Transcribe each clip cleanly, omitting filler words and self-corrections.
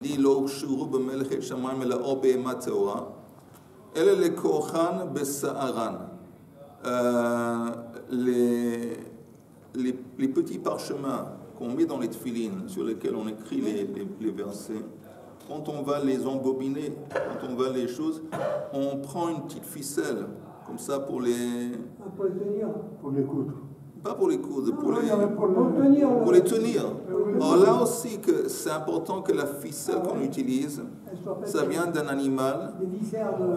dit Lo shuru b'melechet shamayim ela'o be'ema teora, elle le kochan besa'aran. Les petits parchemins qu'on met dans les tefilines, sur lesquels on écrit les versets, quand on va les embobiner, quand on va les choses, on prend une petite ficelle, comme ça pour les tenir. Pour les coudre. Pas pour les coudre, pour Pour les tenir. Alors là aussi, que c'est important que la ficelle qu'on utilise, ça vient d'un animal,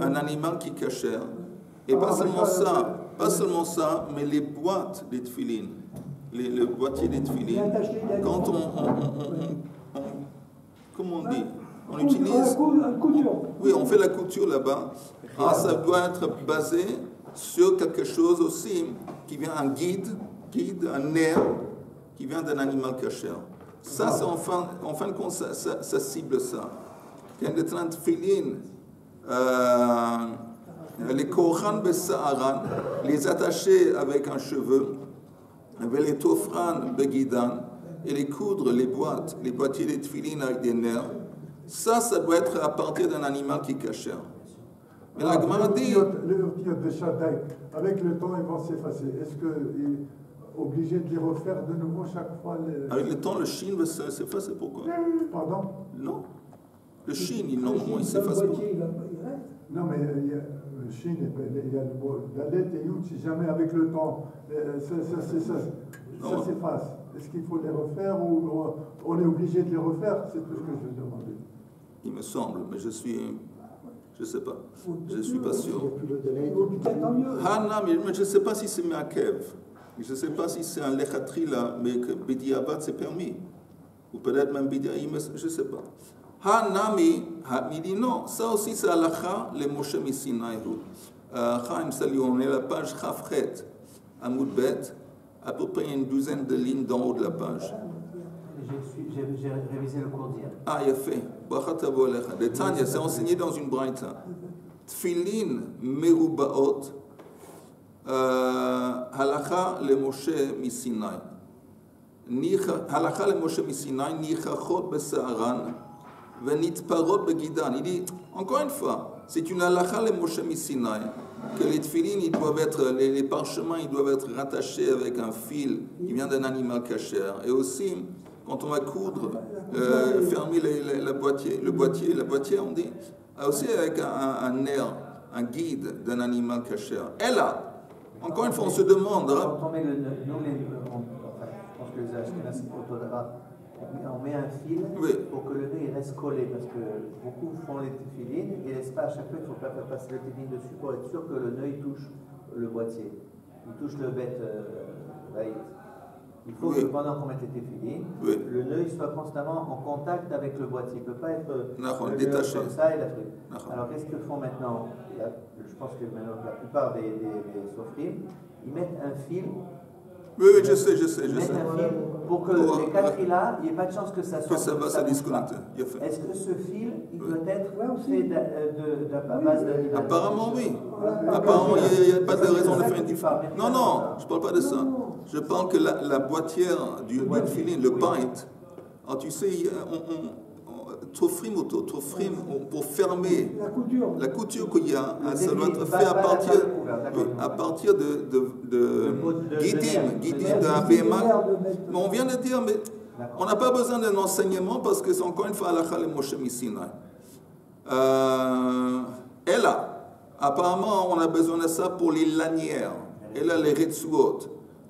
un animal qui est cachère. Et pas seulement ça, mais les boîtes des tefilines, le boîtier des tefilines, quand comment on dit, on utilise, oui, on fait la couture là-bas, ça doit être basé sur quelque chose aussi qui vient un guide, un nerf qui vient d'un animal cachère. Ça, c'est en fin de compte, ça cible ça. Il y a des tefilines, les kochan besa'aran, les attacher avec un cheveu, avec les tofran begidan, et les coudre, les boîtiers des tefilines avec des nerfs. Ça doit être à partir d'un animal qui est cachère. Mais la Gemara dit... Les outils de Shaddai, avec le temps, ils vont s'effacer. Est-ce qu'il est obligé de les refaire de nouveau chaque fois Avec le temps, le shin va s'effacer. Pourquoi? Pardon? Non. Le shin, normalement, il s'efface pas. Non, mais il y a le shin, il y a la lettre et yud, si jamais avec le temps, ça s'efface. Est-ce qu'il faut les refaire ou on est obligé de les refaire? C'est tout ce que je demandais. Il me semble, mais je sais pas. Je ne suis pas sûr. Mais je ne sais pas si c'est Meakev. Je ne sais pas si c'est un Lechatrila, mais que Bediabat c'est permis. Ou peut-être même Bediabat, je ne sais pas. Hanami, il dit non, ça aussi c'est Halacha, les Moshe Misinaï. Chaim Sali, on est à la page Chafret, Amoudbet, à peu près une douzaine de lignes d'en haut de la page. J'ai révisé le cours d'hier. Il a fait. Le Tanya, c'est enseigné dans une braïta. Tfilin merubaot, halacha le Moshe Misinaï. Halacha le Moshe Misinaï, nichachot besa'aran, venitparot begidan. Il dit, encore une fois, c'est une halacha le Moshe Misinaï, que les tfilin, les parchemins, ils doivent être rattachés avec un fil qui vient d'un animal cachère. Et aussi, quand on va coudre, fermer le boîtier, on dit, aussi avec un nerf, un guide d'un animal cachère. Et là, encore une fois, on se demande. Quand on met je pense que les Ashkenazim on met un fil pour que le nœud reste collé, parce que beaucoup font les tefilines et laissent pas à chaque fois, il faut pas faire passer le tefilin dessus pour être sûr que le nœud touche le boîtier, il touche le bête. Il faut que pendant qu'on met les tefilines, le nœud soit constamment en contact avec le boîtier. Il ne peut pas être détaché comme ça et la truc. Alors qu'est-ce qu'ils font maintenant? Je pense que maintenant la plupart des sofrim, ils mettent un fil. Oui, je sais. Ils mettent un fil pour que les quatre là, il n'y ait pas de chance que ça sorte. Que ça va se disconnecter. Est-ce que ce fil, il doit être fait de base d'animal? Apparemment, oui. Apparemment, il n'y a pas de raison de faire une différence. Non, je ne parle pas de ça. Je parle que la boîtière du filin, le bite, alors tu sais, tofrim, pour fermer la couture qu'il y a, ça doit être fait à partir de guidim, d'un BMA. Mais on vient de dire, mais on n'a pas besoin d'un enseignement parce que c'est encore une fois Halacha le Moshe Misinaï. Et là, apparemment, on a besoin de ça pour les lanières. Et là, les retsuot.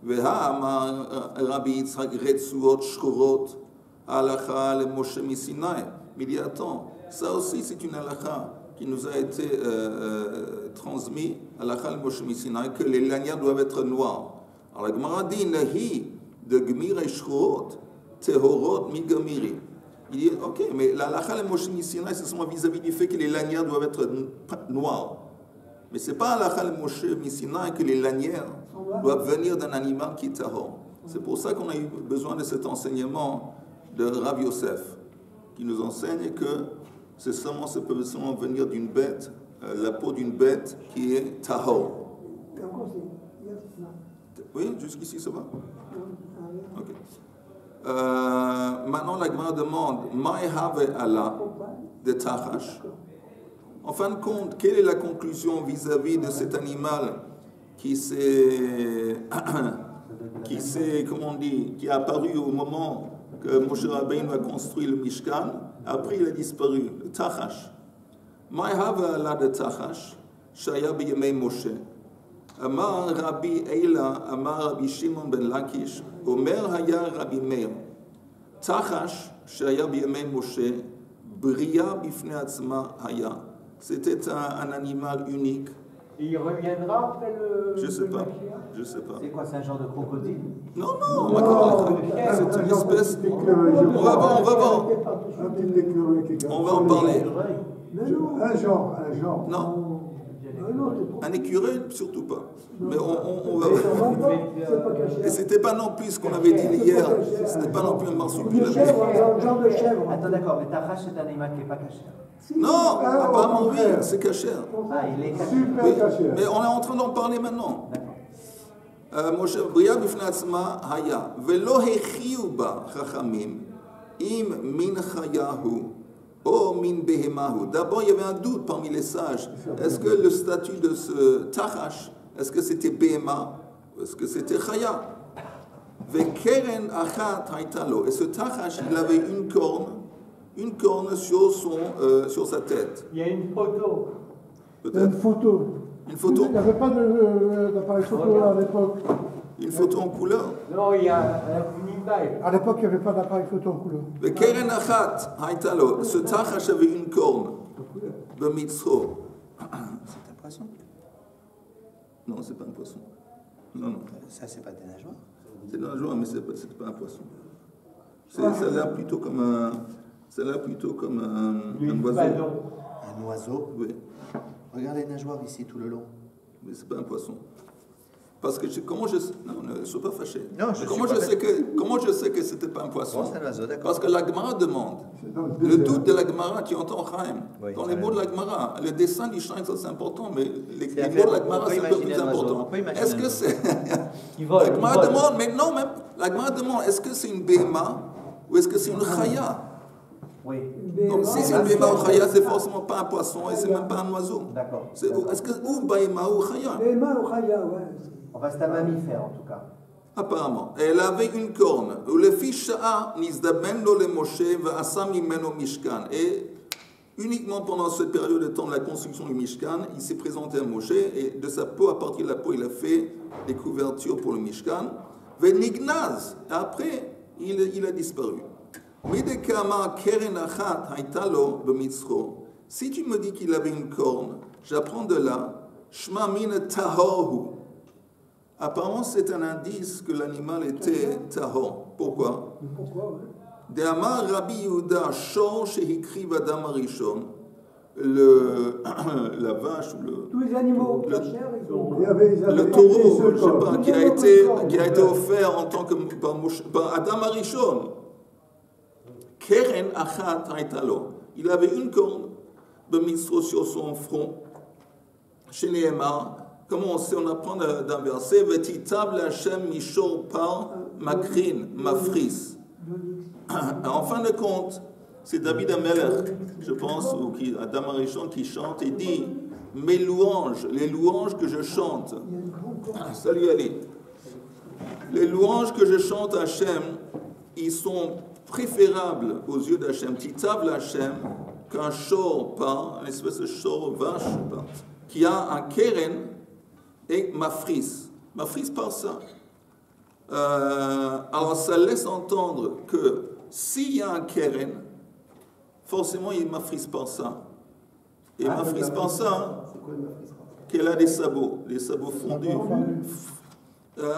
Rabbi Yitzhak retsuot shchorot Halacha le Moshe Misinaï. Mais il y a attends, ça aussi c'est une halakha qui nous a été transmise, halakha le Moshe Misinaï, que les lanières doivent être noires. Alors la Gemara dit, Nahi de Gmir et Shchorot, Tehorot mi Gamiri. Il dit, ok, mais la halakha le Moshe Misinaï, c'est seulement vis-à-vis du fait que les lanières doivent être noires. Mais ce n'est pas halakha le Moshe Misinaï que les lanières doivent venir d'un animal qui est tahor. C'est pour ça qu'on a eu besoin de cet enseignement de Rav Yosef, qui nous enseigne que ça peut seulement venir d'une bête, la peau d'une bête qui est tahor. Oui, jusqu'ici ça va? Ok. Maintenant, la Gemara demande Maï have Allah de Tachash. En fin de compte, quelle est la conclusion vis-à-vis de cet animal qui est apparu au moment que Moshe Rabbeinu a construit le Mishkan, après il a disparu, le Tachash. Maï have Allah de Tachash, Shaya b'yemei Moshe. Amar Rabbi Eila, Amar Rabbi Shimon ben Lakish, Omer Haya Rabbi Meir. Tachash, Shaya b'yemei Moshe, Bria b'ifnei atzma Haya. C'était un animal unique. Et il reviendra après le... Je sais pas. C'est quoi, c'est un genre de crocodile? Non, c'est une espèce... On va voir. On va en parler. Un genre. Non. Un écureuil, surtout pas. Mais on va voir. Et c'était pas non plus ce qu'on avait dit hier. C'était pas non plus un marsupilami. Un genre de chèvre. Attends, d'accord, mais Tachash, c'est un animal qui n'est pas caché. Non, apparemment oui, c'est caché. Ah, il est caché. Super caché. Mais on est en train d'en parler maintenant. Moshe Bria b'ifnei atzma haya velo hechiu ba chachamim im min chayahu o min behemahu. D'abord, il y avait un doute parmi les sages. Est-ce que le statut de ce tachash, est-ce que c'était behema ou est-ce que c'était chaya? Vekeren achat haitalo. Et ce tachash, il avait une corne sur sa tête. Il y a une photo. Peut-être. Une photo. Une photo. Il n'y avait pas d'appareil photo à l'époque. Une photo en couleur. Non, il y a une image. À l'époque, il n'y avait pas d'appareil photo en couleur. Le Keren Achat, Haïtalo, ce Tachash avait une corne de Mitzro. C'est un poisson? Non, c'est pas un poisson. Non. Ça, c'est pas des nageoires? C'est des nageoires, mais c'est pas un poisson. Ça a l'air plutôt comme un oiseau. Un oiseau? Oui, Regarde les nageoires ici tout le long. mais c'est pas un poisson. Parce que comment je sais... Non, ne sois pas fâché. Non, Comment je sais que c'était pas un poisson? Bon, c'est un oiseau, d'accord. Parce que la Gemara demande. Le doute de la Gemara, tu entends Chaim, Oui, dans les mots de la Gemara, le dessin du Shrine, ça c'est important, mais les mots de la Gemara, c'est un peu plus important. Est-ce que c'est... La Gemara demande, mais non, même, la Gemara demande, est-ce que c'est une Béma ou est-ce que c'est une Chaya? Oui. Donc si c'est une Béma ou Chaya, c'est forcément pas un poisson et c'est même pas un oiseau. D'accord. Est-ce que ou Béma ou Chaya? Béma ou Chaya, ouais. Enfin, c'est un mammifère en tout cas. Apparemment. Et elle avait une corne. Le fils Sha'a nizdaben lo le Moshe ve'asa mimeno Mishkan. Et uniquement pendant cette période de temps de la construction du Mishkan, il s'est présenté à Moshe et de sa peau, à partir de la peau, il a fait des couvertures pour le Mishkan. Ve'nignaz. Et après, il a disparu. Midekama keren achat haitalo b'mitzro. Si tu me dis qu'il avait une corne, j'apprends de là, shma min tahorhu. Apparemment, c'est un indice que l'animal était tahor. Pourquoi? De Amar Rabbi Yehuda Shor Shehikri Vadam Arishon, la vache ou le... Tous les animaux cachers, ils ont... Le taureau, je sais pas, qui a été offert en tant que par Adam Arishon. Keren Achat Haitalo. Il avait une corne de mitzvot sur son front. Chez Nehemar, comment on apprend d'un verset, Vetitav l'Hachem Mishor par Makrin, Mafris. En fin de compte, c'est David Amelech, je pense, ou Adam Arishon qui chante et dit, mes louanges, les louanges que je chante. Salut Ali. Les louanges que je chante à Hachem, ils sont préférables aux yeux d'Hachem. Titav l'Hachem, qu'un shor par, une espèce de shor vache, qui a un keren et mafris. Mafris par ça. Alors ça laisse entendre que s'il y a un keren, forcément il mafrise par ça. Et mafrise par ça, qu'elle a des sabots fondus.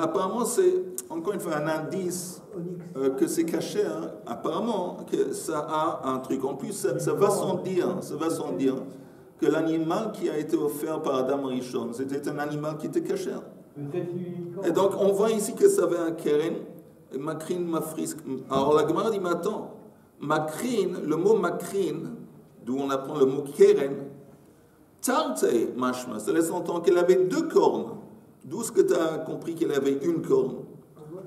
Apparemment, c'est encore une fois un indice que c'est caché. Hein. Apparemment, que ça a un truc. En plus, ça va sans dire que l'animal qui a été offert par Adam Rishon, c'était un animal qui était caché. Et donc, on voit ici que ça avait un keren, makrin, mafris. Alors, la Gemara dit, mais attends, makrin, le mot makrin, d'où on apprend le mot keren, tarte mashma, ça laisse entendre qu'elle avait deux cornes. D'où ce que tu as compris qu'elle avait une corne.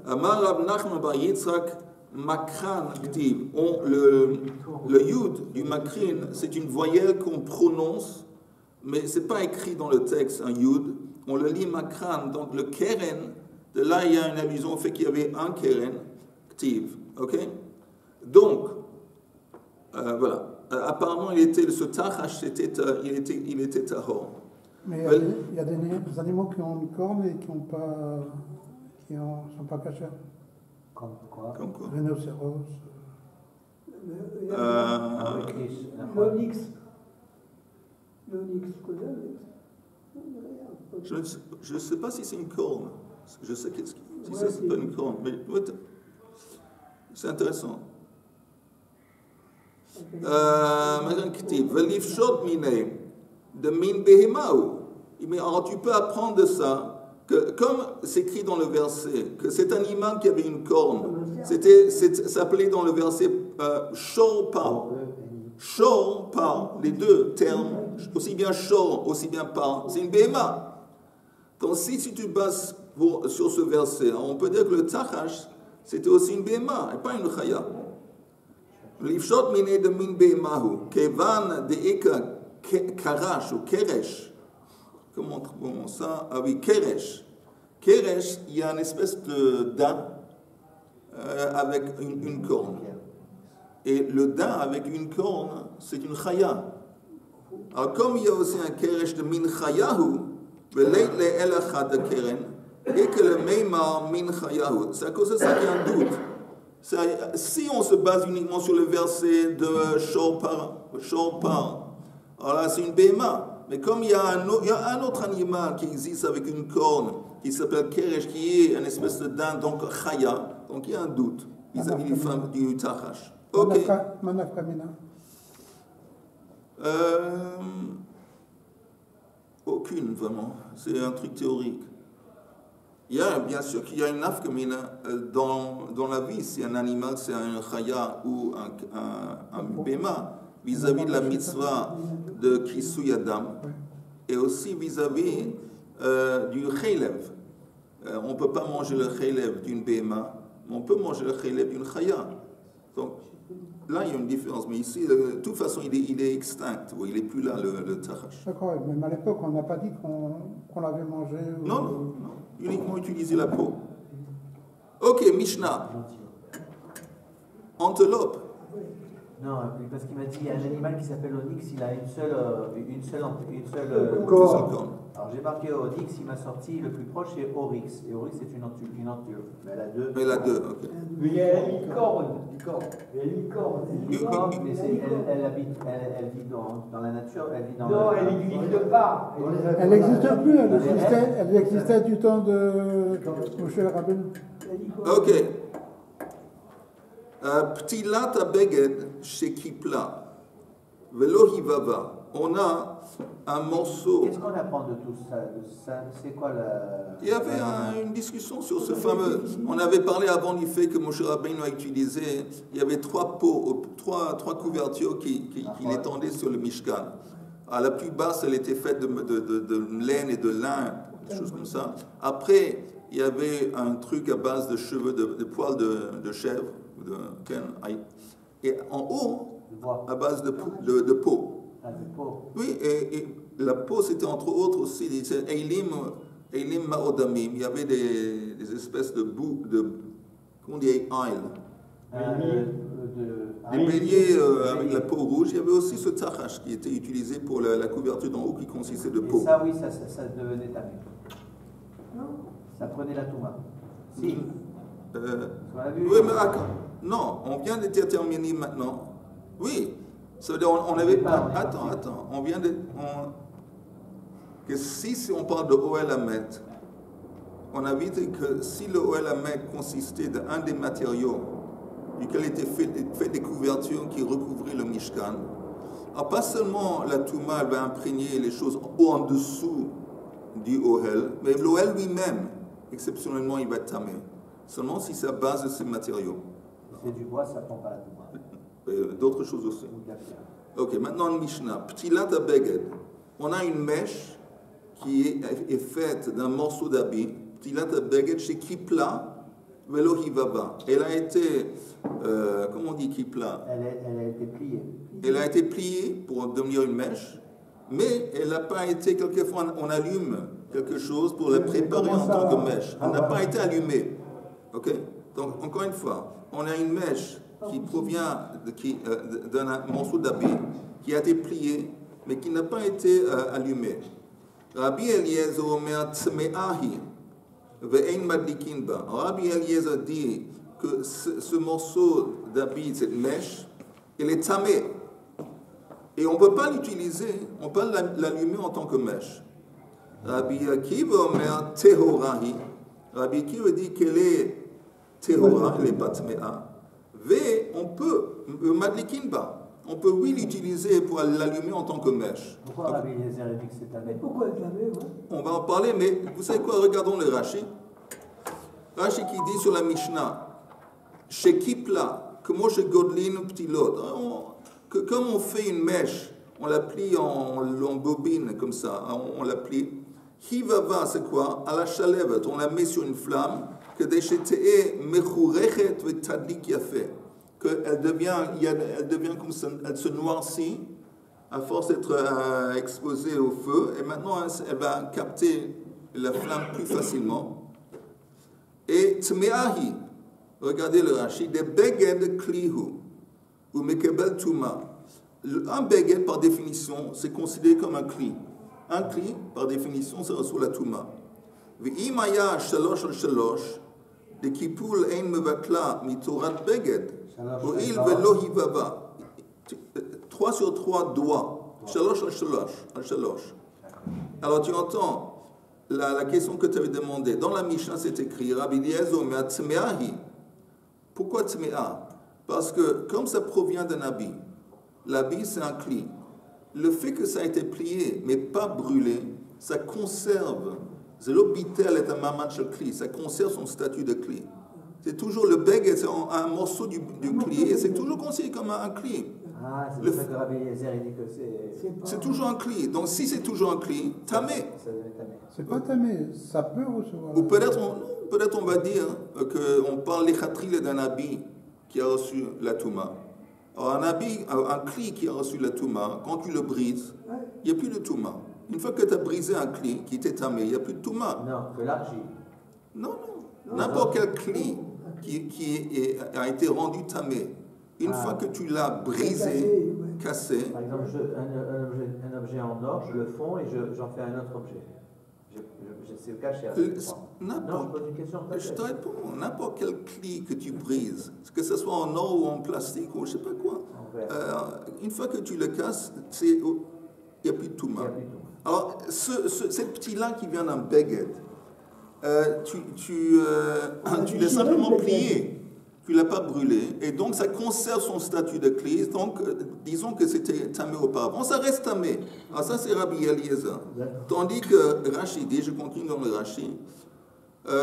Amar Rav Nachman bar Yitzhak Makran Ktiv. Le Yud du Makrin, c'est une voyelle qu'on prononce, mais ce n'est pas écrit dans le texte, un Yud. On le lit Makran, donc le Keren, de là il y a une allusion au fait qu'il y avait un Keren, Ktiv. Ok? Donc, voilà. Apparemment, ce Tachash, il était Tahor. Mais il y a des animaux qui ont une corne et qui ne sont pas cachés. Comme quoi? Comme quoi? Rhinocéros. L'onyx. Je ne sais pas si c'est une corne. Je sais si c'est pas une corne, mais c'est intéressant. Mais alors tu peux apprendre de ça que, comme c'est écrit dans le verset, que cet animal qui avait une corne, s'appelait dans le verset Shor par, les deux termes, aussi bien Shor, aussi bien par, c'est une Behema. Donc si tu bases sur ce verset, on peut dire que le Tachash, c'était aussi une Behema, et pas une Chaya. L'ifshot miné de min Behemahu, Kevan de Eka Karash ou Keresh. Comment ça? Ah oui, Keresh. Keresh, il y a une espèce de daim avec une corne. Et le daim avec une corne, c'est une chaya. Alors, comme il y a aussi un Keresh de min chayahu, veleit le elachad de keren, et que le meimar min chayahu. C'est à cause de ça qu'il y a un doute. Si on se base uniquement sur le verset de Shor par, alors là, c'est une Behema. Mais comme il y a un autre animal qui existe avec une corne, qui s'appelle Keresh, qui est une espèce de daim, donc Chaya, donc il y a un doute vis-à-vis du femme du Tachash. Ok. Manafkamina. Aucune, vraiment. C'est un truc théorique. Il y a, bien sûr qu'il y a une nafkamina dans la vie. Si un animal, c'est un Chaya ou un Bema, vis-à-vis de la mitzvah de Kisui Adam, et aussi vis-à-vis du Chaylev. On ne peut pas manger le Chaylev d'une Behema, mais on peut manger le Chaylev d'une Chaya. Donc là, il y a une différence. Mais ici, de toute façon, il est extinct. Il n'est plus là, le Tachash. D'accord, même à l'époque, on n'a pas dit qu'on l'avait mangé. Non, uniquement utiliser la peau. Ok, Mishnah. Antelope. Non, parce qu'il m'a dit qu'il y a un animal qui s'appelle Onyx, il a une seule corne. Alors j'ai marqué Onyx, il m'a sorti le plus proche c'est Oryx. Et Oryx c'est une antule. Mais elle a deux. Elle a deux, ok. Mais il y a la licorne. Il y a la licorne. Mais elle vit dans la nature, elle vit dans non, elle n'existe pas. Elle n'existe plus, elle existait du temps de Moshe Rabbeinu. Ok. Ptilat abeged shekipla velo hivava. On a un morceau. Qu'est-ce qu'on apprend de tout ça? C'est quoi la... Il y avait une discussion sur ce fameux. On avait parlé avant du fait que Moshe Rabbeinu a utilisé. Il y avait trois pots, trois couvertures qui l'étendaient sur le Mishkan. À la plus basse, elle était faite de laine et de lin, des choses comme ça. Après, il y avait un truc à base de cheveux, de poils de chèvre. Et en haut, à base de peau. Oui, et la peau, c'était entre autres aussi, Eilim Maodamim. Il y avait des espèces de boue, comment on dit, des béliers avec la peau rouge. Il y avait aussi ce tachash qui était utilisé pour la couverture d'en haut qui consistait de peau. Et ça, oui, ça devenait tamé. Ça prenait la touma. Si. Oui, mais non, on vient de déterminer maintenant. Oui, ça veut dire on avait pas. Attends, on vient de. Que si on parle de Ohel Hamet, on a vu que si le Ohel Hamet consistait d'un des matériaux duquel étaient fait des couvertures qui recouvraient le Mishkan, alors pas seulement la Touma va imprégner les choses en dessous du Ohel, mais l'Ohel lui-même, exceptionnellement, il va être tamé. Seulement si c'est à base de ces matériaux. C'est du bois, ça prend pas la touma. D'autres choses aussi. Ok, maintenant le Mishnah. Ptilat abeged. On a une mèche qui est faite d'un morceau d'habit. Ptilat abeged chez Kipla velo hivava. Elle a été, comment on dit kipla? Elle a été pliée. Elle a été pliée pour devenir une mèche, mais elle n'a pas été, quelquefois on allume quelque chose pour la préparer en tant que mèche. Elle n'a pas été allumée. Ok? Donc, encore une fois, on a une mèche qui provient d'un morceau d'habit qui a été plié, mais qui n'a pas été allumé. Rabbi Eliezer omer tme'ahi ve'ein madlikin ba. Rabbi Eliezer dit que ce morceau d'habit, cette mèche, elle est tamée. Et on ne peut pas l'utiliser, on peut l'allumer en tant que mèche. Rabbi Akiva omer tehorahi. Rabbi Akiva dit qu'elle est tehora, elle n'est pas tme'a. On peut, madlikin ba. On peut, oui, l'utiliser pour l'allumer en tant que mèche. Pourquoi Rabbi Eliezer a dit que c'est tamé? Pourquoi tamé, ouais? On va en parler, mais vous savez quoi? Regardons le Rashi. Rashi qui dit sur la Mishnah, chez Kipla, que moi chez Godlin Ptilot, que comme on fait une mèche, on la plie en bobine comme ça, on la plie. Hivava, c'est quoi? À la chalève, on la met sur une flamme, que des chétéé mechurechet ve tadlik yafé. Qu'elle devient comme ça, elle se noircit à force d'être exposée au feu, et maintenant elle va capter la flamme plus facilement. Et tmeahi, regardez le Rashi, des beged klihu, ou mekebel tuma. Un beged, par définition, c'est considéré comme un kli. Un kli, par définition, ça reçoit la tuma. V'imaya shalosh al shalosh, de kipul ein mevakla mitorat beged. 3 sur 3 doigts. Shalosh. Alors tu entends la question que tu avais demandé. Dans la Mishnah, c'est écrit Rabbi Eliezer omer tme'ahi. Pourquoi tme'a? Parce que comme ça provient d'un habit, l'habit c'est un kli. Le fait que ça a été plié mais pas brûlé, ça conserve. Ça conserve son statut de kli. C'est toujours le beg, c'est un morceau du kli, et c'est toujours considéré comme un kli. Ah, c'est pour ça que Rabbi Eliezer dit que c'est toujours un kli. Donc si c'est toujours un kli, tamé. C'est pas tamé, ça peut recevoir. Ou peut-être on va dire qu'on parle l'échatrile d'un habit qui a reçu la touma. Alors un kli qui a reçu la touma, quand tu le brises, il n'y a plus de touma. Une fois que tu as brisé un kli qui était tamé, il n'y a plus de touma. Non, que l'argile. Non. N'importe quel kli qui a été rendu tamé, une fois que tu l'as brisé, cassé. Par exemple, un objet en or, je le fonds et j'en fais un autre objet. C'est le cas chez Non, je pose une question. Je te réponds, n'importe quel kli que tu brises, que ce soit en or ou en plastique ou je ne sais pas quoi, une fois que tu le casses, il n'y a plus de touma. Alors, cette petite-là qui vient d'un beged, tu l'as simplement plié, tu ne l'as pas brûlé, et donc ça conserve son statut de kli. Donc, disons que c'était tamé auparavant, ça reste tamé. Alors ça, c'est Rabbi Eliezer. Tandis que Rashi dit, je continue dans le Rashi,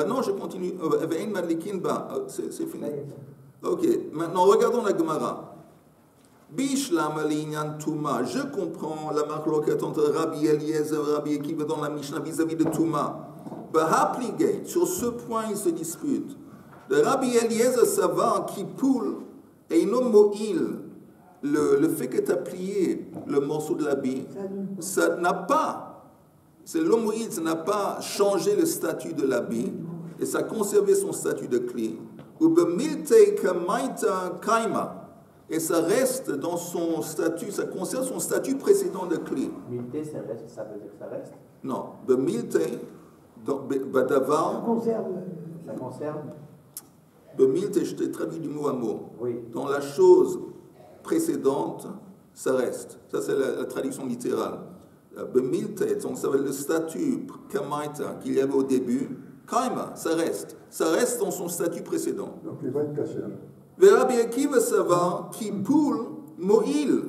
non, je continue, c'est fini. Ok, maintenant regardons la Gemara. Bishlam alinyan Touma. Je comprends la marloquette entre Rabbi Eliezer et Rabbi Akiva dans la Mishnah vis-à-vis de Touma. Bahapligate, sur ce point, ils se disputent. Le Rabbi Eliezer, ça va qui poule et non mo'il. Le fait que tu as plié le morceau de l'habit, ça n'a pas, c'est l'homoïl, ça n'a pas changé le statut de l'habit et ça a conservé son statut de kli. Ou bemilte kamaita kaima. Et ça reste dans son statut, ça conserve son statut précédent de kli. Milte, ça veut dire que ça reste? Non. Bemilte, badavar. Ça conserve. Bemilte, je t'ai traduit du mot à mot. Oui. Dans la chose précédente, ça reste. Ça, c'est la traduction littérale. Bemilte, donc ça veut dire le statut kamaita qu'il y avait au début. Kaima, ça reste. Ça reste dans son statut précédent. Donc il va être caché. Rabbi Akiva savoir qui poule mo'il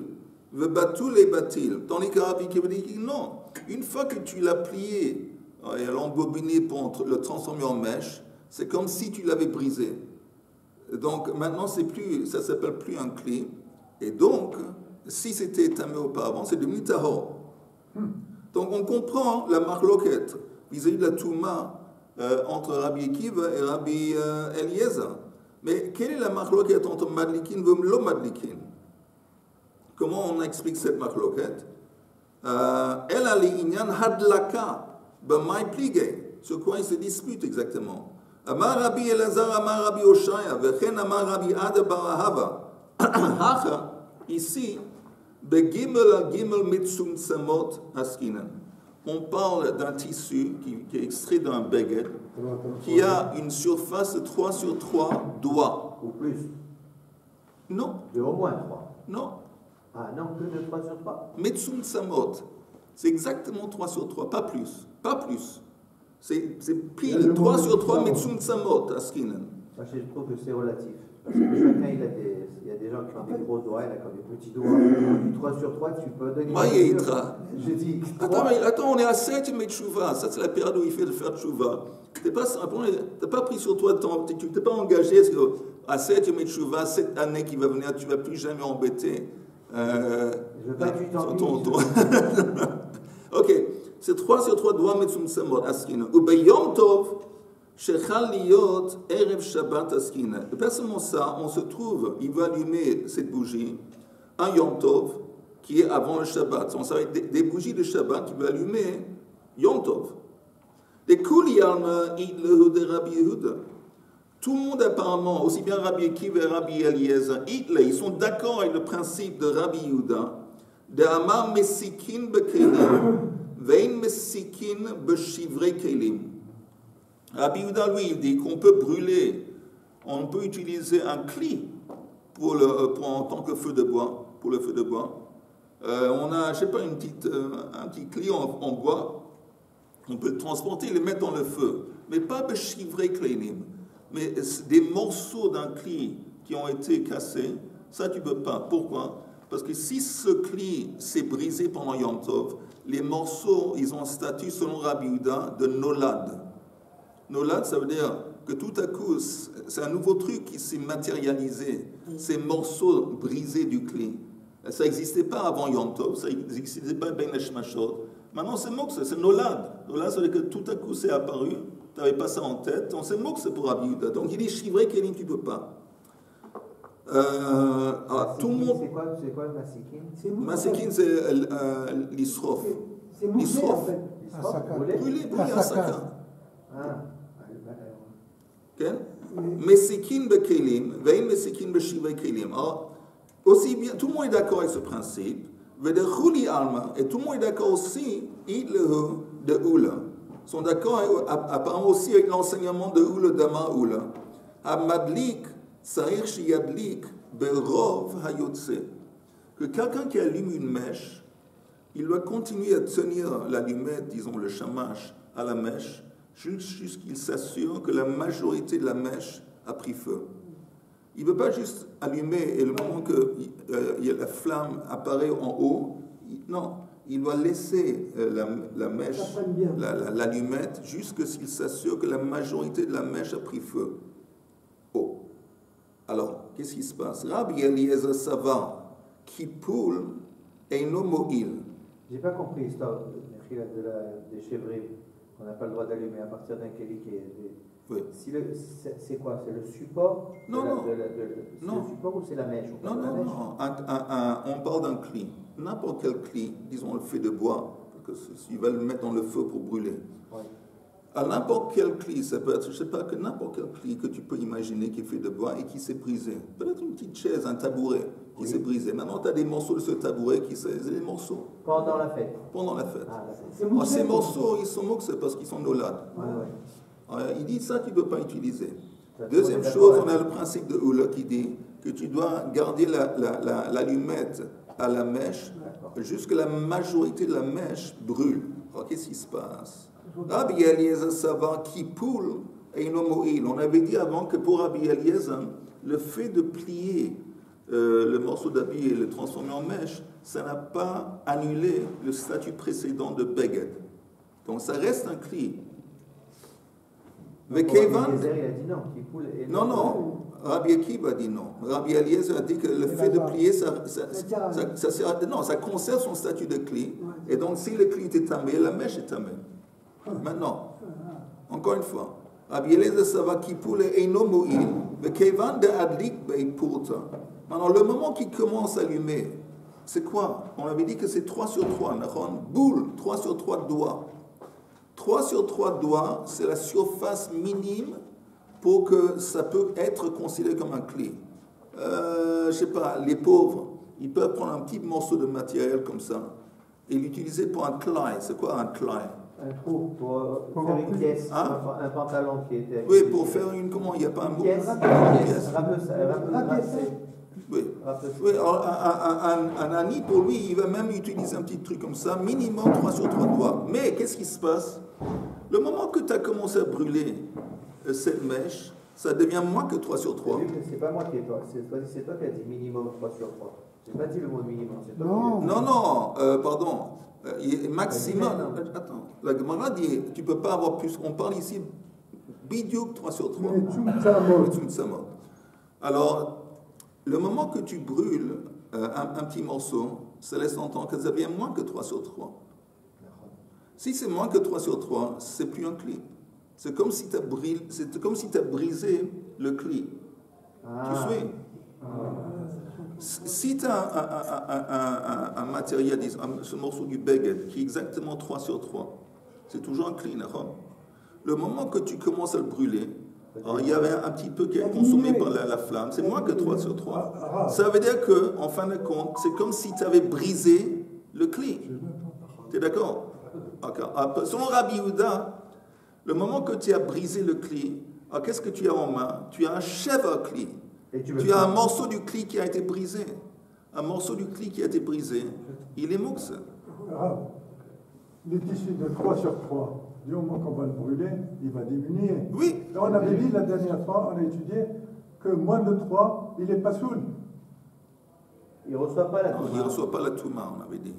ve batul et batil. Tandis que Rabbi Akiva dit non. Une fois que tu l'as plié et l'embobiné pour le transformer en mèche, c'est comme si tu l'avais brisé. Donc maintenant ça s'appelle plus un kli. Et donc, si c'était tamé auparavant, c'est devenu tahor. Donc on comprend la marloquette vis-à-vis de la touma entre Rabbi Akiva et Rabbi Eliezer. Mais quelle est la marloquette entre Madlikin et Lo Madlikin? Comment on explique cette marloquette? Elle a l'inyan hadlaka, b'may pligay. Sur quoi ils se disputent exactement? Amar Rabbi Elazar, Amar Rabbi Oshaya, Vechen Amar Rabbi Ada bar Ahava. Hacha, ici, begimel al gimel mitsum samot askinan. On parle d'un tissu qui est extrait d'un beged, qui a une surface de 3 sur 3 doigts. Ou plus. Non. De au moins 3. Non. Ah non, plus de 3 sur 3. Metsum samot, c'est exactement 3 sur 3, pas plus. Pas plus. C'est pile 3 sur 3 metsum samot askinan. Moi, je trouve que c'est relatif. Parce que chacun, il y a des gens qui ont des gros doigts, il y a comme des petits doigts. Du 3 sur 3, tu peux donner. Je dis. Attends, on est à 7 Tchouva. Ça, c'est la période où il fait de faire Tchouva. Tu n'as pas pris sur toi, tu t'es pas engagé à 7 Tchouva, cette année qui va venir, tu ne vas plus jamais embêter. Je veux pas que tu t'en Ok, c'est 3 sur 3 doigts, Metsum Samot, Askina. Ou Yom Tov. Shechal liyot erev Shabbat askina. Personnellement ça, on se trouve, il va allumer cette bougie, un Yom Tov, qui est avant le Shabbat. On savait des bougies de Shabbat qui va allumer Yom Tov. Les Kul Yalma idlehu de Rabbi Yehuda. Tout le monde apparemment, aussi bien Rabbi Akiva et Rabbi Eliezer, ils sont d'accord avec le principe de Rabbi Yehuda, de Amar Mesikin bekelim, vein Mesikin beshivre kelim. Rabbi Yehuda, lui, il dit qu'on peut brûler, on peut utiliser un cli en tant que feu de bois, pour le feu de bois. On a, je sais pas, un petit cli en bois, on peut le transporter et le mettre dans le feu, mais pas beshivre kelim. Mais des morceaux d'un cli qui ont été cassés, ça tu peux pas. Pourquoi? Parce que si ce cli s'est brisé pendant Yom Tov, les morceaux, ils ont un statut selon Rabbi Yehuda de nolad. Nolad, ça veut dire que tout à coup, c'est un nouveau truc qui s'est matérialisé. Ces morceaux brisés du cli. Ça n'existait pas avant Yom Tov, ça n'existait pas Ben Hashmashot. Maintenant, c'est moks, c'est nolad. Nolad, ça veut dire que tout à coup, c'est apparu. Tu n'avais pas ça en tête. On sait moks, c'est pour Rabbi Yehuda. Donc, il est chivré, Kélim, tu ne peux pas. Tout le monde. C'est quoi le Masikin? Masikin, c'est l'isrof. C'est moussé, en fait. Brûlé, un saccade. Mais Mesikin bekelim, vein mesikin beshivre kelim. Alors, aussi bien, tout le monde est d'accord avec ce principe. Vedechuli alma, et tout le monde est d'accord aussi, idlehu de Oula. Ils sont d'accord apparemment aussi avec l'enseignement de Oula Dama Oula. Hamadlik, saïr shiyadlik, berov hayotse. Que quelqu'un qui allume une mèche, il doit continuer à tenir l'allumette, disons le shamash, à la mèche, jusqu'il s'assure que la majorité de la mèche a pris feu. Il ne veut pas juste allumer et le moment que la flamme apparaît en haut, non, il doit laisser la mèche, l'allumette, jusqu'à ce qu'il s'assure que la majorité de la mèche a pris feu. Oh. Alors, qu'est-ce qui se passe? Rabbi Eliezer Sava, Kippur, Eino Mo'il. J'ai pas compris l'histoire des chèvres qu'on n'a pas le droit d'allumer à partir d'un kéli qui est... Oui. C'est quoi? C'est le support? Non. C'est le support ou c'est la mèche? Non. On parle d'un cli. N'importe quel cli, disons le feu de bois, parce que s'il va le mettre dans le feu pour brûler. Oui. À n'importe quel cli, ça peut être, je ne sais pas, que n'importe quel cli que tu peux imaginer qui est fait de bois et qui s'est brisé. Peut-être une petite chaise, un tabouret qui s'est brisé. Maintenant, tu as des morceaux de ce tabouret qui sont des morceaux. Pendant la fête? Pendant la fête. Ah, ces morceaux, ils sont moqués parce qu'ils sont nolades. Ouais. Il dit ça, tu ne peux pas utiliser. Deuxième chose, on a le principe de Oula qui dit que tu dois garder l'allumette à la mèche jusqu'à la majorité de la mèche brûle. Alors, qu'est-ce qui se passe? Rabbi Eliezer Sava Kippur Eino Mo'il. On avait dit avant que pour Rabbi Eliezer, le fait de plier le morceau d'habit et le transformer en mèche, ça n'a pas annulé le statut précédent de Beged. Donc ça reste un cli. Mais Kévan, il a dit non. Non. Rabbi Akiva a dit non. Rabbi Eliezer a dit que le fait de plier, ça conserve son statut de cli. Et donc, si le cli est tamé, la mèche est tamée. Maintenant, Encore une fois. Rabbi Eliezer Sava Kippour Eino Mo'il, Vekevan de Adlik Beipurta. Maintenant, le moment qui commence à allumer, c'est quoi? On avait dit que c'est 3 sur 3, boule, 3 sur 3 doigts. 3 sur 3 doigts, c'est la surface minime pour que ça peut être considéré comme un clé. Je ne sais pas, les pauvres, ils peuvent prendre un petit morceau de matériel comme ça et l'utiliser pour un clay. C'est quoi un clay? Un trou pour faire une pièce, un pantalon qui était... Oui, pour faire une... Comment? Il n'y a pas un mot? Pièce. Oui. Oui, alors un ami, pour lui, il va même utiliser un petit truc comme ça, minimum 3 sur 3 doigts. Mais qu'est-ce qui se passe? Le moment que tu as commencé à brûler cette mèche, ça devient moins que 3 sur 3. C'est pas moi qui ai pas, c'est toi qui as dit minimum 3 sur 3. J'ai pas dit le mot minimum. Non, pardon. Maximum. Attends, la Gemara dit, tu ne peux pas avoir plus. On parle ici, bidiouk 3 sur 3. Alors, le moment que tu brûles un petit morceau, ça laisse entendre que ça devient moins que 3 sur 3. Si c'est moins que 3 sur 3, c'est plus un cli. C'est comme si tu as brisé le cli. Tu suis? Si tu as un matériel, ce morceau du baguette, qui est exactement 3 sur 3, c'est toujours un cli. Le moment que tu commences à le brûler, alors, il y avait un petit peu qui est consommé par la flamme, c'est moins que 3 sur 3. Ça veut dire qu'en fin de compte, c'est comme si tu avais brisé le cli. Tu es d'accord? Selon Rabbi Yehuda, le moment que tu as brisé le cli, alors qu'est-ce que tu as en main? Tu as un chèvre cli. Tu as un morceau du cli qui a été brisé. Un morceau du cli qui a été brisé, il est mouxe. Les tissus de 3 sur 3, du moment qu'on va le brûler, il va diminuer. Oui. Là, on avait dit la dernière fois, on a étudié, que moins de 3, il n'est pas soul. Il ne reçoit pas la touma. Il ne reçoit pas la touma, on avait dit.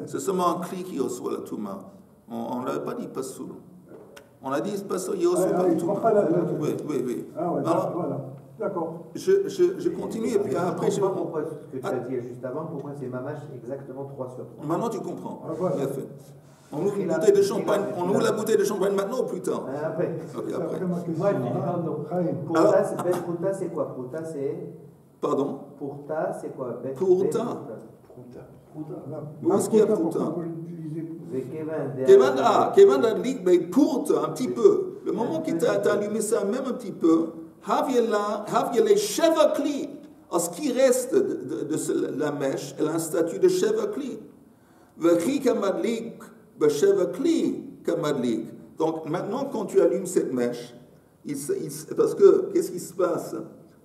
C'est seulement un cli qui reçoit la touma. On n'avait pas dit pas soul. On a dit pas soul, il ne reçoit pas la touma. Oui. Ah ouais, alors, voilà. D'accord. Je continue et puis après je comprends pourquoi ce que tu as dit juste avant, pourquoi c'est mamache exactement 3 sur 3. Maintenant tu comprends. Voilà. Bien fait. On ouvre une bouteille de champagne. On ouvre la bouteille de champagne maintenant ou plus tard? Après. Okay, après. Prouta, c'est quoi? Prouta, c'est... Pardon? Prouta, c'est quoi? Prouta. Où est-ce qu'il y a Prouta? Kevin a dit, mais Prouta, un petit peu. Le moment que tu as allumé ça, même un petit peu, Havye Sheva Kli. Ce qui reste de la mèche, elle a un statut de Sheva Kli. V'chi kamadlik, b'Sheva Kli kamadlik. Donc maintenant, quand tu allumes cette mèche, parce que, qu'est-ce qui se passe?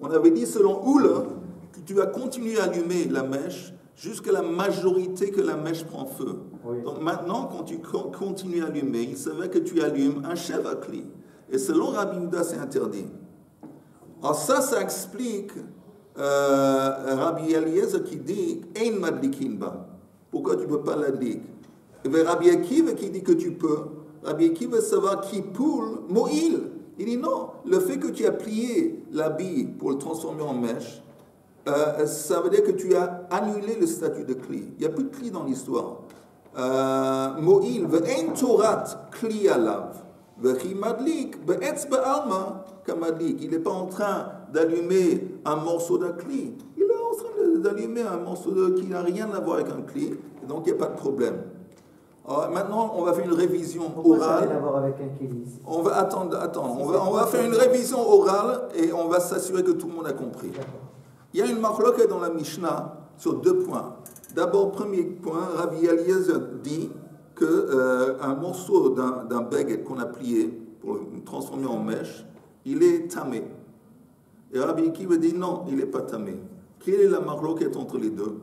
On avait dit selon Oula que tu vas continuer à allumer la mèche jusqu'à la majorité que la mèche prend feu. Oui. Donc maintenant, quand tu continues à allumer, il s'avère que tu allumes un Sheva Kli. Et selon Rabbi Yehuda, c'est interdit. Alors ça explique Rabbi Eliezer qui dit « Ein madlikin ba ». Pourquoi tu ne peux pas l'adlik? Et Rabbi Akiva qui dit que tu peux. Rabbi Akiva savoir qui poule mo'il. Il dit non, le fait que tu as plié l'habit pour le transformer en mèche, ça veut dire que tu as annulé le statut de cli. Il n'y a plus de cli dans l'histoire. Mo'il, ve'en torat cli alav. Ve'chi madlik, be'etz be'alma. Il n'est pas en train d'allumer un morceau d'un cli. Il est en train d'allumer un morceau qui n'a rien à voir avec un cli. Et donc, il n'y a pas de problème. Alors, maintenant, on va faire une révision orale. Ça n'a rien à voir avec un cli. On va attendre. On va faire une révision orale et on va s'assurer que tout le monde a compris. Il y a une marloquette dans la Mishnah sur 2 points. D'abord, premier point, Rabbi Eliezer dit qu'un morceau d'un baguette qu'on a plié pour le transformer en mèche, il est tamé. Et Rabbi Akiva dit non, il n'est pas tamé. Quelle est la marloquette entre les deux?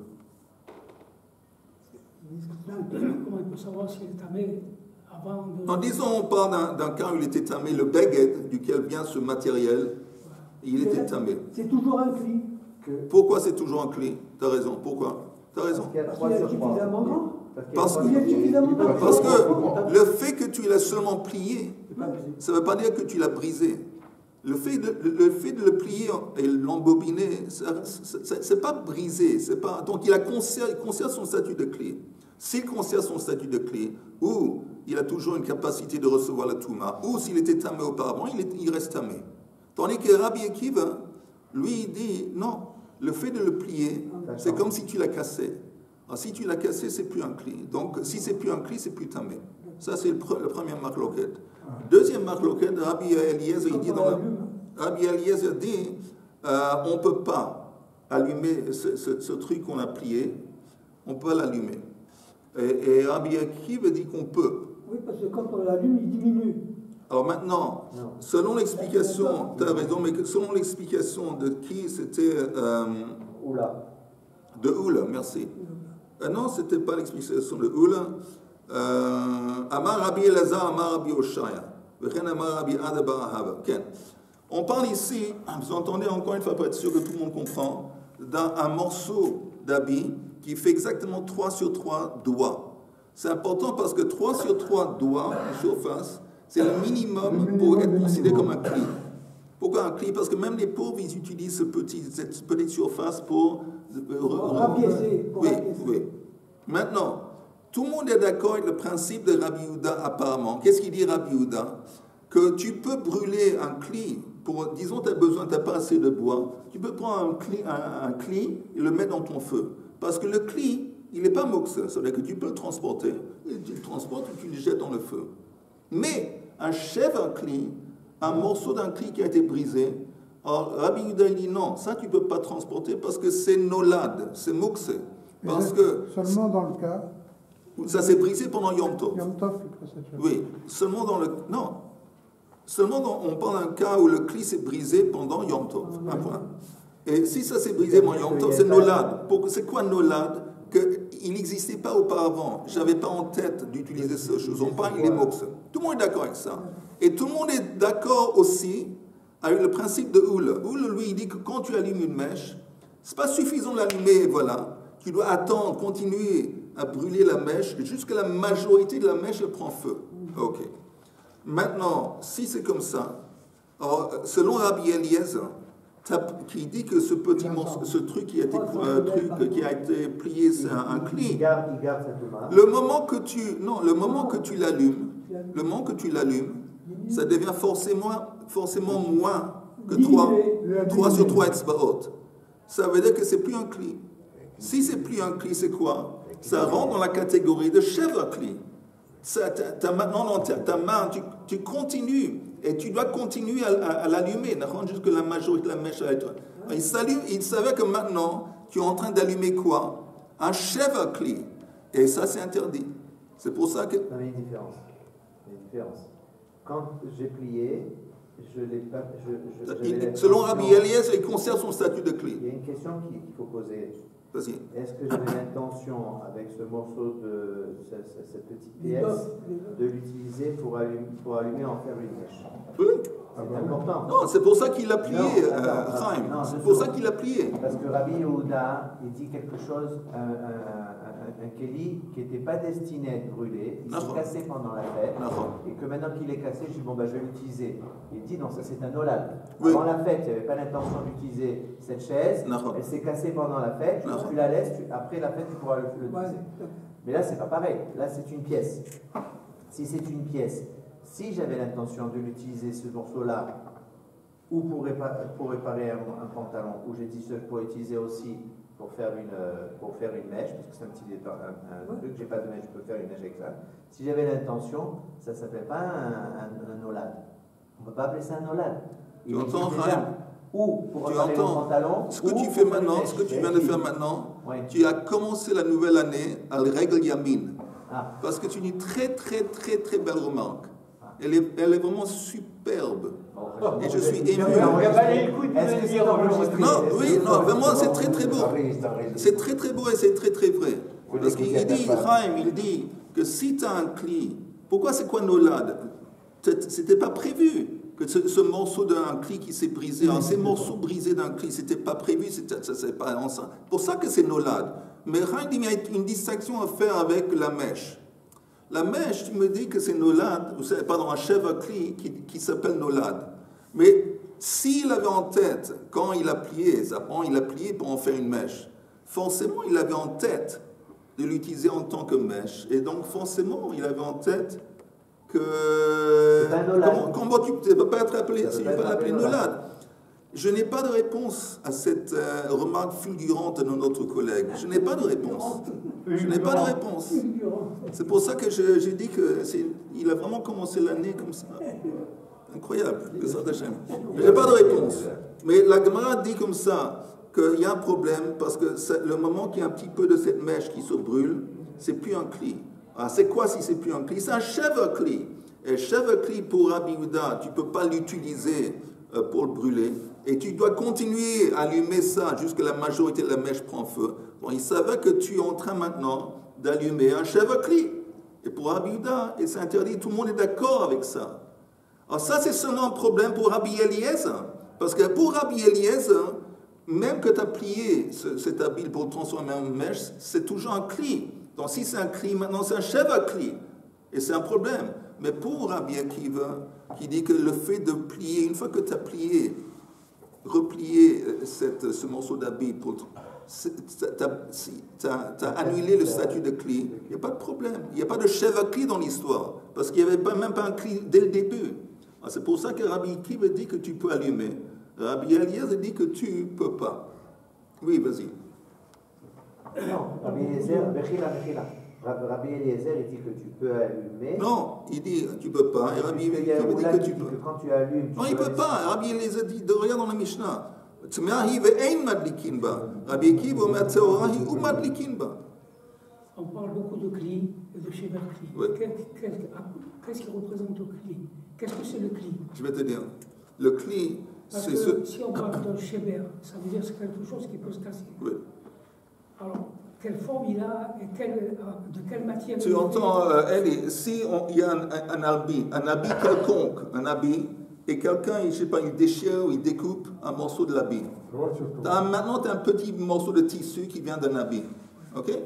Comment il peut savoir s'il est tamé avant de... En disant, on parle d'un cas où il était tamé, le baguette duquel vient ce matériel, il était tamé. C'est toujours un cli. Pourquoi c'est toujours un cli? Tu as raison. Pourquoi? Tu as raison. Parce qu'il est suffisamment grand. Parce que le fait que tu l'as seulement plié, ça ne veut pas dire que tu l'as brisé. Le fait de le plier et l'embobiner, c'est pas brisé. Donc il conserve son statut de clé. s'il conserve son statut de clé, ou il a toujours une capacité de recevoir la Touma, ou s'il était tamé auparavant, il reste tamé. Tandis que Rabbi Akiva, lui, il dit, non, le fait de le plier, c'est comme si tu l'as cassé. Alors, si tu l'as cassé, c'est plus un cli. Donc, si c'est plus un cli, c'est plus tamé. Ça, c'est le premier marloquet. Deuxième marloquet, Rabbi Eliezer, il dit Rabbi Eliezer dit, on ne peut pas allumer ce truc qu'on a plié, on peut l'allumer. Et Rabbi Akiva dit qu'on peut. Oui, parce que quand on l'allume, il diminue. Alors maintenant, selon l'explication, tu as raison, mais selon l'explication de qui c'était Oula. De Oula, merci. Non, ce n'était pas l'explication de Oula. Amar Rabbi Elazar, Amar Rabbi Oshaya. Amar Rabbi Ada bar Ahava. On parle ici, vous entendez encore une fois pour être sûr que tout le monde comprend, d'un morceau d'habit qui fait exactement 3 sur 3 doigts. C'est important parce que 3 sur 3 doigts en surface, c'est le minimum pour être considéré comme un cli. Pourquoi un cli? Parce que même les pauvres, ils utilisent cette petite surface pour rapiécer. Oui. Maintenant, tout le monde est d'accord avec le principe de Rabbi Yehuda apparemment. Qu'est-ce qu'il dit Rabbi Yehuda? Que tu peux brûler un cli, disons tu n'as pas assez de bois, tu peux prendre un cli et le mettre dans ton feu. Parce que le cli, il n'est pas moxe, ça veut dire que tu peux le transporter, et tu le transportes et tu le jettes dans le feu. Mais un chèvre cli, un morceau d'un cli qui a été brisé, alors Rabbi Yehuda dit non, ça tu ne peux pas transporter parce que c'est nolad, c'est moxe. Parce que seulement dans le cas ça s'est brisé pendant Yom Tov. Yom Tov, le procédure. Oui, seulement on parle d'un cas où le cli s'est brisé pendant Yom Tov. Un point. Et si ça s'est brisé pendant Yom Tov, c'est nolad. C'est quoi nolad? Qu'il n'existait pas auparavant. Je n'avais pas en tête d'utiliser ces choses. On parle, il est moxe. Tout le monde est d'accord avec ça. Et tout le monde est d'accord aussi avec le principe de Oule. Oule, lui, il dit que quand tu allumes une mèche, ce n'est pas suffisant de l'allumer, voilà. Tu dois attendre, continuer à brûler la mèche jusqu'à la majorité de la mèche elle prend feu. Ok. Maintenant, si c'est comme ça, alors, selon Rabbi Eliezer, qui dit que ce petit morceau, ce truc qui a été plié, c'est un cli. Il garde cette main. Le moment que tu l'allumes, ça devient forcément moins que 3 sur 3 etzbaot. Ça veut dire que c'est plus un cli. Si c'est plus un cli, c'est quoi? Ça rentre dans la catégorie de chèvre cli. Maintenant dans ta main, tu continues et tu dois continuer à l'allumer, jusqu'à la majorité de la mèche à être. Il savait que maintenant, tu es en train d'allumer quoi? Un chèvre cli. Et ça, c'est interdit. C'est pour ça que. Non, mais il y a une différence. Quand j'ai plié, je l'ai pas. Selon Rabbi Eliezer, il conserve son statut de cli. Il y a une question qu'il faut poser. Vas-y. Est-ce que j'avais l'intention, avec ce morceau cette petite pièce, de l'utiliser pour allumer en faire une mèche? Oui. C'est important. Non, c'est pour ça qu'il l'a plié, Chaim. C'est pour ça qu'il l'a plié. Parce que Rabbi Yehuda, il dit quelque chose, un kéli qui n'était pas destiné à être brûlé, il s'est cassé pendant la fête, et que maintenant qu'il est cassé, je dis bon je vais l'utiliser. Il dit non, ça c'est un olad. Oui. Avant la fête, il n'y avait pas l'intention d'utiliser cette chaise, elle s'est cassée pendant la fête, tu la laisses, après la fête tu pourras l'utiliser. Mais là c'est pas pareil, là c'est une pièce. Si c'est une pièce, si j'avais l'intention de l'utiliser ce morceau-là, ou pour réparer un pantalon, ou j'ai dit que je pourrais utiliser aussi pour faire une mèche, parce que c'est un petit truc, j'ai pas de mèche, je peux faire une mèche avec ça. Si j'avais l'intention, ça ne s'appelle pas un olad. On ne peut pas appeler ça un olad. Tu entends, Chaim? Ou pour réparer un pantalon. Ce que tu fais maintenant, ce que tu viens de faire maintenant, tu as commencé la nouvelle année à la règle Yamin. Parce que tu dis très belle remarque. Elle est vraiment superbe. Et je suis ému. Non, vraiment, c'est très beau. C'est très beau et c'est très vrai. Parce qu'il dit, Chaim, il dit que si tu as un cli, pourquoi c'est quoi nolad? C'était pas prévu que ce morceau d'un cli qui s'est brisé, ces morceaux brisés d'un cli, c'était pas prévu, c'est pas ensemble. Pour ça que c'est nolad. Mais Chaim dit, il y a une distinction à faire avec la mèche. La mèche, tu me dis que c'est nolad, un chèvre cli qui s'appelle nolad. Mais s'il avait en tête, quand il a plié pour en faire une mèche, forcément il avait en tête de l'utiliser en tant que mèche. Et donc, forcément, il avait en tête que... Comment tu ne peux pas être appelé, si tu peux l'appeler nolad. Je n'ai pas de réponse à cette remarque fulgurante de notre collègue. Je n'ai pas de réponse. Je n'ai pas de réponse. C'est pour ça que j'ai dit qu'il a vraiment commencé l'année comme ça. Incroyable. Je n'ai pas de réponse. Mais la Gemara dit comme ça qu'il y a un problème parce que le moment qu'il y a un petit peu de cette mèche qui se brûle, c'est plus un cli. Alors c'est quoi si c'est plus un cli? C'est un chèvre cli. Et chèvre cli pour Rabbi Yehuda, tu ne peux pas l'utiliser pour le brûler. Et tu dois continuer à allumer ça jusqu'à la majorité de la mèche prend feu. Bon, il savait que tu es en train maintenant d'allumer un chèvre cli. Et pour Rabbi Yehuda, et c'est interdit, tout le monde est d'accord avec ça. Alors ça, c'est seulement un problème pour Rabbi Eliezer. Parce que pour Rabbi Eliezer, même que tu as plié cet habit pour le transformer en mèche, c'est toujours un cli. Donc si c'est un cli, maintenant c'est un chèvre cli. Et c'est un problème. Mais pour Rabbi Akiva, qui dit que le fait de plier, une fois que tu as plié, replier ce morceau d'habit, tu as annulé le statut de cli, il n'y a pas de problème. Il n'y a pas de chèvre cli dans l'histoire. Parce qu'il n'y avait même pas un cli dès le début. C'est pour ça que Rabbi Akiva dit que tu peux allumer. Rabbi Eliezer dit que tu ne peux pas. Oui, vas-y. Non, Rabbi Eliezer, Rabbi Eliezer, il dit que tu peux allumer. Non, il dit que tu ne peux pas. Et Rabbi Eliezer dit que tu peux. Quand tu allumes. Non, il ne peut pas. Rabbi Eliezer dit, regarde dans la Mishnah. Rabbi Akiva omer tzeorahi u madlikin ba. On parle beaucoup de cli et de chèvre cli. Oui. Qu'est-ce qui représente le cli? Qu'est-ce que c'est le cli? Je vais te dire. Le cli, parce c'est que si on parle d'un chèvre, ça veut dire que c'est quelque chose qui peut se casser. Oui. Alors, quelle forme il a et de quelle matière? Tu entends, si il y a un habit quelconque, un habit, et quelqu'un, je ne sais pas, il déchire ou il découpe un morceau de l'habit. Maintenant, tu as un petit morceau de tissu qui vient d'un habit. Ok?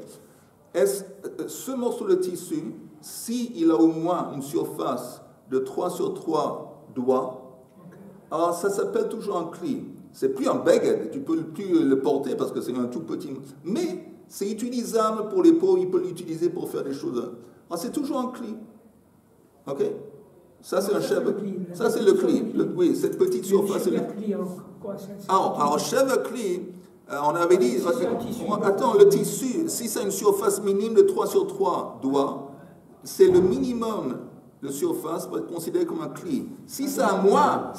Ce morceau de tissu, s'il a au moins une surface de 3 sur 3 doigts, alors ça s'appelle toujours un cli. C'est plus un baguette, tu peux plus le porter parce que c'est un tout petit. Mais c'est utilisable pour les pauvres, il peut l'utiliser pour faire des choses. Alors c'est toujours un cli. Ok? Ça c'est un chèvre. Ça c'est le cli. Oui, cette petite surface. Alors chèvre cli, on avait dit. Attends, le tissu, si c'est une surface minime de 3 sur 3 doigts, c'est le minimum de surface pour être considéré comme un cli. Si c'est à moins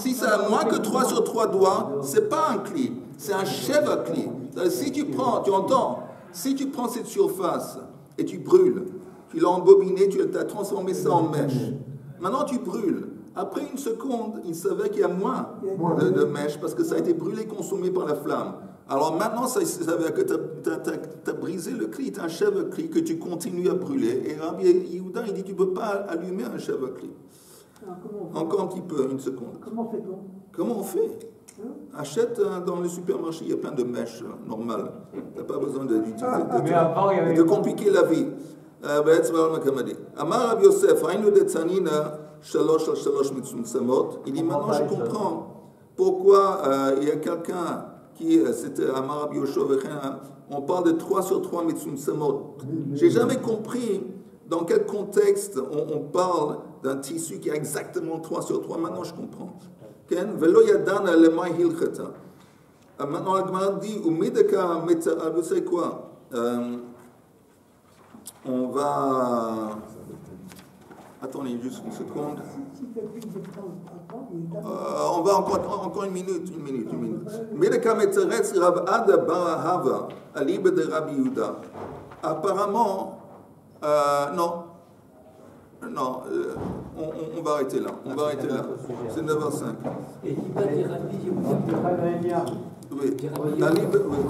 que 3 sur 3 doigts, c'est pas un cli, c'est un chèvre cli. Si tu prends, tu entends, si tu prends cette surface et tu brûles, tu l'as embobiné, tu as transformé ça en mèche. Maintenant tu brûles. Après une seconde, il savait qu'il y a moins de mèche parce que ça a été brûlé, consommé par la flamme. Alors maintenant, ça s'avère que tu as brisé le cli, tu as un chèvre cli que tu continues à brûler. Et Rabbi Yehuda, il dit tu ne peux pas allumer un chèvre cli. Encore un petit peu, une seconde. Comment fait-on? Comment on fait? Achète dans le supermarché, il y a plein de mèches normales. Tu n'as pas besoin de compliquer la vie. Amar Rabbi Yosef, Hainu de Tzanina, Shalosh al Shalosh Mitzumsamot. Il dit maintenant je comprends pourquoi il y a quelqu'un qui, c'était Amar Rabbi Yoshua, on parle de 3 sur 3 Mitzumsamot. J'ai jamais compris dans quel contexte on parle d'un tissu qui a exactement 3 sur 3. Maintenant je comprends. Velo yadana lemay hilcheta. Maintenant la Gemara dit, vous savez quoi? On va... Attendez juste une seconde. On va encore une minute. Medeka metzeretz Rav Ada bar Ahava, alibe de Rabbi Yehuda. Apparemment, non, on va arrêter là. C'est 9h05. Et il va dire Rabbi Yehuda. Oui.